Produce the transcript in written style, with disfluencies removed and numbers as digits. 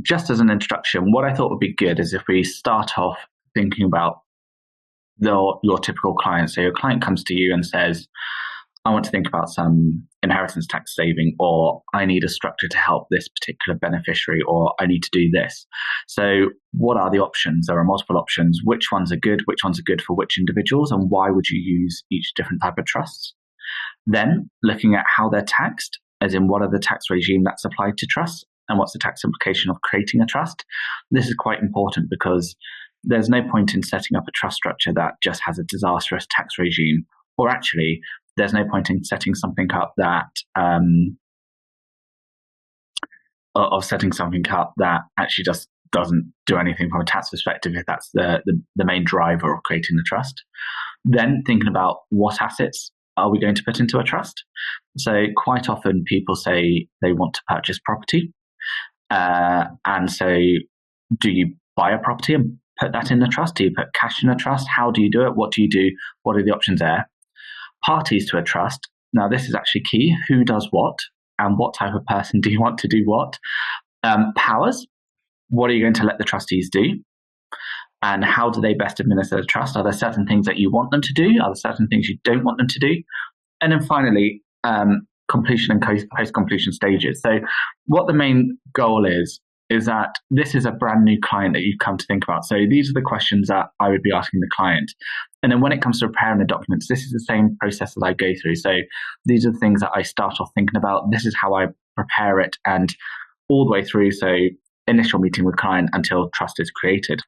just as an introduction, what I thought would be good is if we start off thinking about your typical client. So your client comes to you and says, I want to think about some inheritance tax saving, or I need a structure to help this particular beneficiary, or I need to do this. So what are the options? There are multiple options. Which ones are good? Which ones are good for which individuals? And why would you use each different type of trusts? Then looking at how they're taxed, as in what are the tax regime that's applied to trusts, and what's the tax implication of creating a trust. This is quite important because there's no point in setting up a trust structure that just has a disastrous tax regime, or actually there's no point in setting something up that actually just doesn't do anything from a tax perspective if that's the main driver of creating the trust. Then thinking about what assets are we going to put into a trust. So quite often people say they want to purchase property. And so do you buy a property and put that in the trust? Do you put cash in a trust? How do you do it? What do you do? What are the options there? Parties to a trust. Now, this is actually key. Who does what? And what type of person do you want to do what? Powers. What are you going to let the trustees do? And how do they best administer the trust? Are there certain things that you want them to do? Are there certain things you don't want them to do? And then finally, completion and post-completion stages. So what the main goal is that this is a brand new client that you've come to think about. So these are the questions that I would be asking the client. And then when it comes to preparing the documents, this is the same process that I go through. So these are the things that I start off thinking about. This is how I prepare it, and all the way through. So initial meeting with client until trust is created.